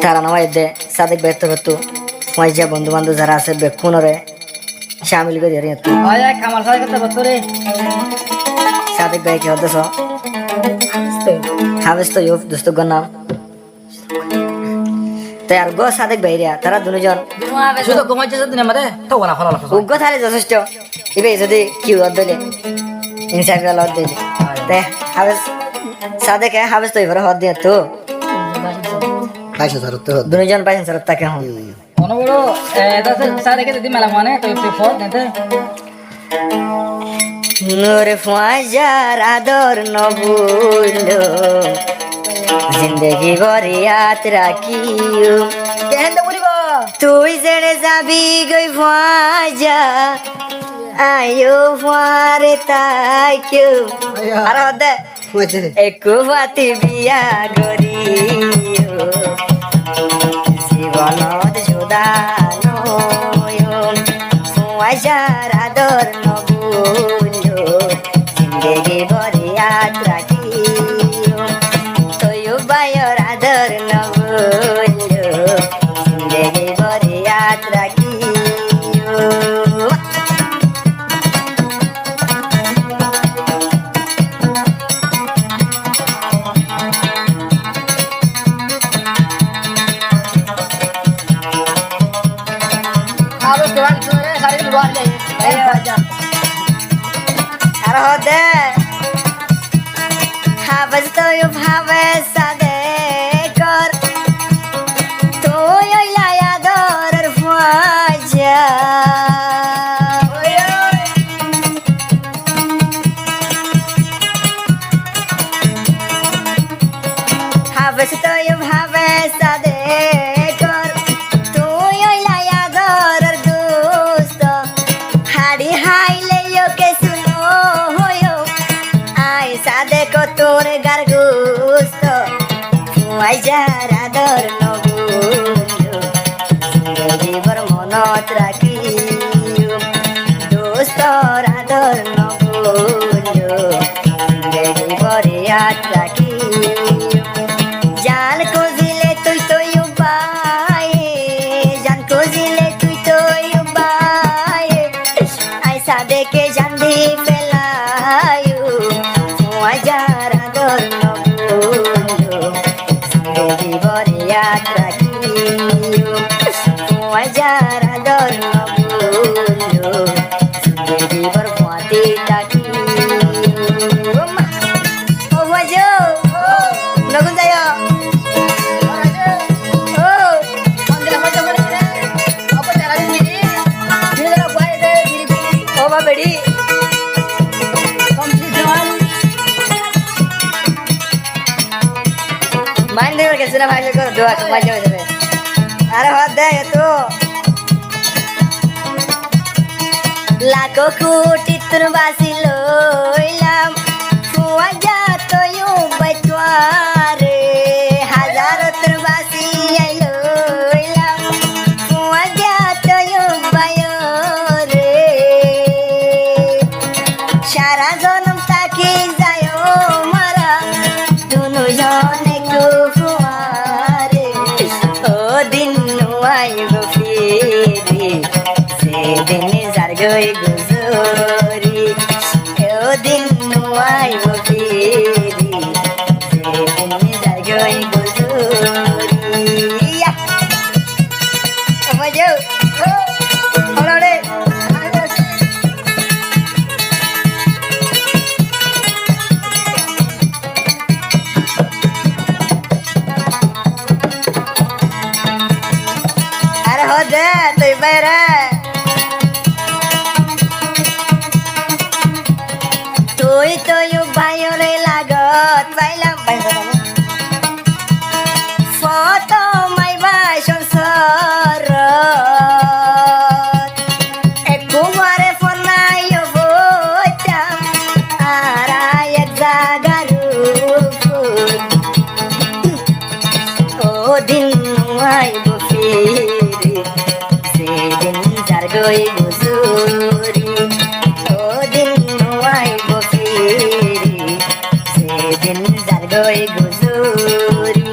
তারা নয় দে সাদেক ব্যক্ত করতো মাইজা বন্ধু বান্ধব যারা আছে বেকুনরে শামিল করে দিয়ে তুই খামার খাওয়া করতে কত রে সাদেক ভাই কি হতেছ হাবেস তো ইউফ দোস্ত নাম তাই আর গো সাদেক ভাই রিয়া তারা দুজন শুধু ঘুমাইছে যদি আমাদের তো ওলা ফলা লাগছে উগ্র থালে যথেষ্ট ইবে যদি কি দিলে ইনসাইড লট দিলে তাই হাবেস সাদেকে হাবেস তো এবারে হদ দিয়ে তো দুজন পাইছেন স্যার তাকে হন মনে বড় এটা সারা দেখে দিদি মেলা মানে তো একটু ফল দিতে নূর ফাজার আদর নবুলো জিন্দগি ভরে হাত রাখিও কেন বলিব তুই জেনে যাবি গই ফাজা আয়ো ফারে তাই কেউ আর হদে একু বাতি বিয়া গরিও জীবনত জোদানো ফাজার আদর নবুলো জিন্দগি ভরে হাত রাখিও তোয়ো বায়র আদর নবুলো জিন্দগি ভরে হাত রাখিও আরো দেওয়ান করে সারি লোয়ার যাই এই বাজা আর হদে হাবস তো ইউ হাবস সাদে কর তুই লায়া দর ফাজা হাবস তো ইউ হাবস সাদে কর তুই লায়া দর দোস্ত হাড়ি হাইলে কে শুনো হয়ো আই সাদে কো তোর গার গুস্ত ফুয়াই যারা দর নগুলো জিন্দগিভর মনত রাখিও দোস্ত রাদর নগুলো জিন্দগিভরে হাত রাখিও জান খুঁজিলে তুই তুই উপায়ে জান খুঁজিলে তুই তুই উপায়ে আই সাদেকে জানদি পেলায়ু ফুয়াই যারা দর নগুলো জিন্দগি ভরে হাত রাখিও ফুয়াই যারা দর নগুলো জিন্দগি ভর ফুয়াতে রাখিও ও বাজো নগুন যায় ও মন্দির মধ্যে মনে অপ তারা দিদি দিদি বয় দে দিদি ও বা বেড়ি কমপ্লিট মাইন্ড দেবার গেছে না ভাই করে দোয়া মজা হয়ে যাবে আরে হাত দে তো লাখো কোটি তোর বাসি লইলাম ফুয়া যা তো ইউ বাইতোয়ারে হাজার তোর বাসি আই লইলাম ফুয়া যা তো ইউ বায়রে সারা জনম তাকে যায় মারা দুনো জনে কুফুয়ারে ও দিন আইব ফিরে সেদিন যার গই গুজরি ও দিন আইব ফিরে সেদিন যার গই গুজরি মজা হলো রে আরে হদে তুই বাইরে তুই তুই বাইরে লাগত পাইলাম ফটো মাইবা সংসার একবারে ফোন নাই বইতাম আর এক জাগার ও দিন আইব ফিরে সেদিন যার গই গুজরি ও দিন আইব ফিরে সেদিন যার গই গুজরি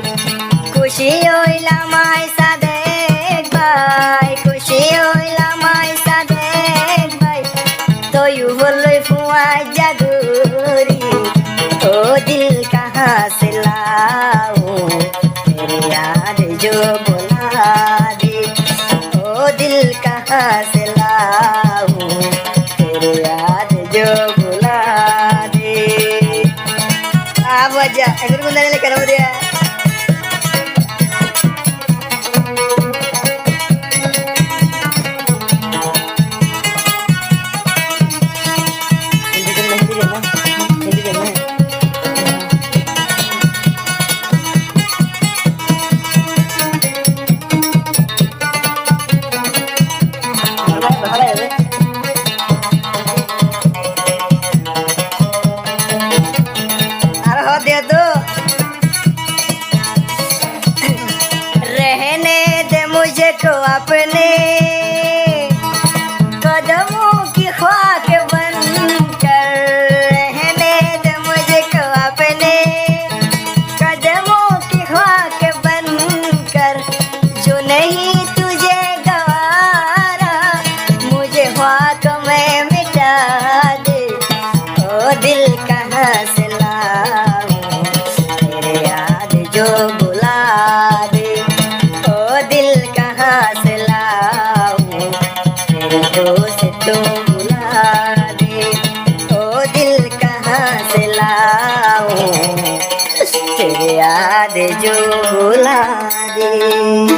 খুশি হইলা হইলাম আই সাদেক ভাই খুশি হইলাম আই সাদেক ভাই তয়ু হলই ফুয়াই জাগুরি ও দিল কাহা সে লাऊं तेरे याद जो बुला दे ओ दिल कहाँ से लाऊं तेरे याद जो बुला दे वजह एगर गुंदा ने करो दिया हिंदी करना है दे दो रहने दे मुझे को अपने कदमों की ख्वाक बनकर रहने दे मुझे को अपने कदमों की ख्वाक बनकर जो नहीं तुझे गवारा मुझे ख्वाक में मिटा दे ओ दिल कहाँ से जो बुला दे ओ दिल कहाँ से लाऊं तेरे दोस्त तो बुला दे ओ दिल कहाँ से लाऊं तेरे याद जो बुला दे